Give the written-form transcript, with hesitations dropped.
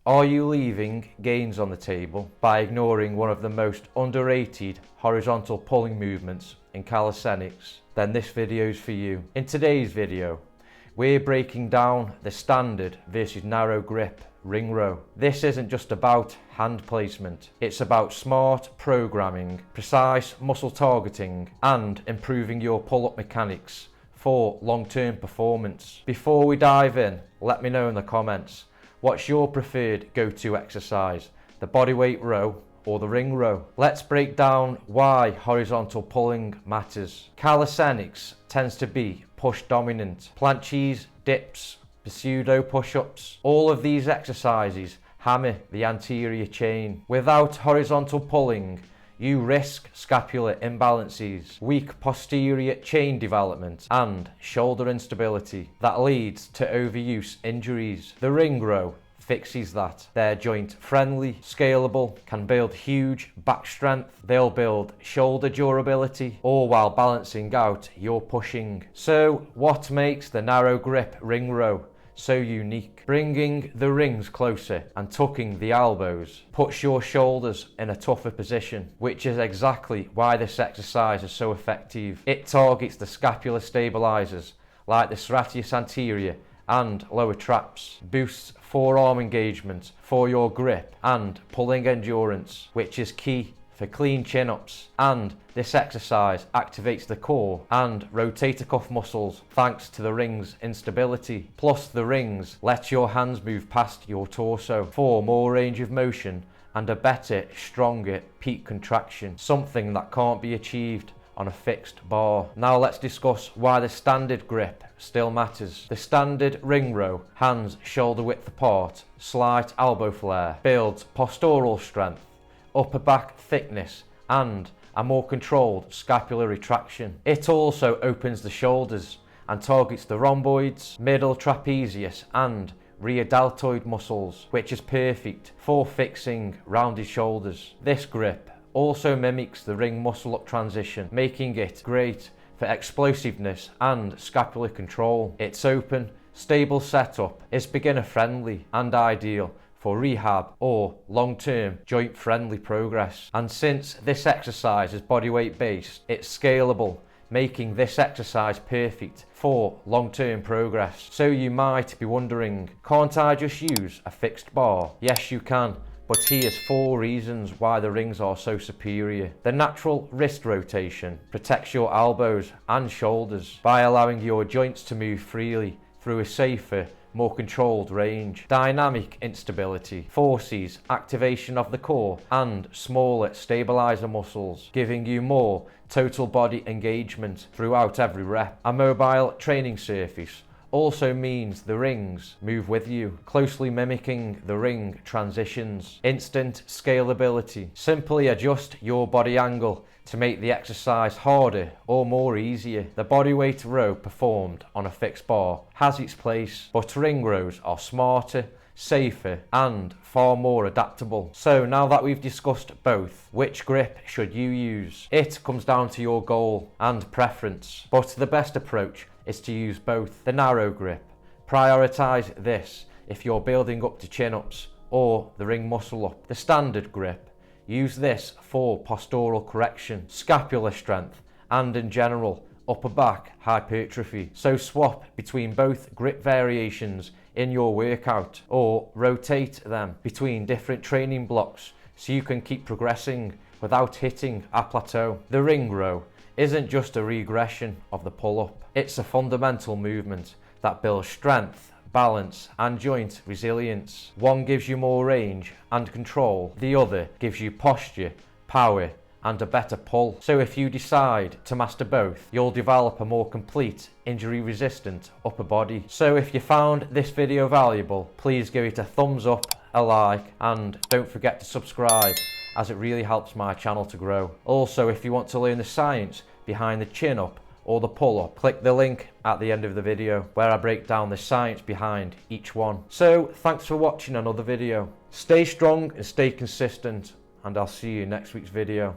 Are you leaving gains on the table by ignoring one of the most underrated horizontal pulling movements in calisthenics? Then this video is for you. In today's video, we're breaking down the standard versus narrow grip ring row. This isn't just about hand placement, it's about smart programming, precise muscle targeting, and improving your pull-up mechanics for long-term performance. Before we dive in, let me know in the comments, what's your preferred go-to exercise, the bodyweight row or the ring row? Let's break down why horizontal pulling matters. Calisthenics tends to be push dominant. Planches, dips, pseudo push-ups, all of these exercises hammer the anterior chain. Without horizontal pulling, you risk scapular imbalances, weak posterior chain development, and shoulder instability that leads to overuse injuries. The ring row fixes that. They're joint friendly, scalable, can build huge back strength. They'll build shoulder durability, all while balancing out your pushing. So what makes the narrow grip ring row so unique? Bringing the rings closer and tucking the elbows puts your shoulders in a tougher position, which is exactly why this exercise is so effective. It targets the scapular stabilizers like the serratus anterior and lower traps, boosts forearm engagement for your grip and pulling endurance, which is key for clean chin-ups, and this exercise activates the core and rotator cuff muscles thanks to the ring's instability. Plus the rings let your hands move past your torso for more range of motion and a better, stronger peak contraction, something that can't be achieved on a fixed bar. Now let's discuss why the standard grip still matters. The standard ring row, hands shoulder width apart, slight elbow flare, builds postural strength, upper back thickness, and a more controlled scapular retraction. It also opens the shoulders and targets the rhomboids, middle trapezius, and rear deltoid muscles, which is perfect for fixing rounded shoulders. This grip also mimics the ring muscle up transition, making it great for explosiveness and scapular control. Its open, stable setup is beginner friendly and ideal for rehab or long-term joint-friendly progress. And since this exercise is bodyweight based, it's scalable, making this exercise perfect for long-term progress. So you might be wondering, can't I just use a fixed bar? Yes, you can, but here's 4 reasons why the rings are so superior. The natural wrist rotation protects your elbows and shoulders by allowing your joints to move freely through a safer, more controlled range. Dynamic instability forces activation of the core and smaller stabilizer muscles, giving you more total body engagement throughout every rep. A mobile training surface also means the rings move with you, closely mimicking the ring transitions. Instant scalability. Simply adjust your body angle to make the exercise harder or more easier. The bodyweight row performed on a fixed bar has its place, but ring rows are smarter, safer, and far more adaptable. So now that we've discussed both, which grip should you use? It comes down to your goal and preference, but the best approach is to use both. The narrow grip, prioritize this if you're building up to chin-ups or the ring muscle up. The standard grip, use this for postural correction, scapular strength, and in general, upper back hypertrophy. So swap between both grip variations in your workout or rotate them between different training blocks so you can keep progressing without hitting a plateau. The ring row isn't just a regression of the pull-up, it's a fundamental movement that builds strength, balance, and joint resilience. One gives you more range and control, the other gives you posture, power, and a better pull. So if you decide to master both, you'll develop a more complete, injury-resistant upper body. So if you found this video valuable, please give it a thumbs up, a like, and don't forget to subscribe, as it really helps my channel to grow. Also, if you want to learn the science behind the chin-up or the pull-up, click the link at the end of the video where I break down the science behind each one. So thanks for watching another video. Stay strong and stay consistent, and I'll see you in next week's video.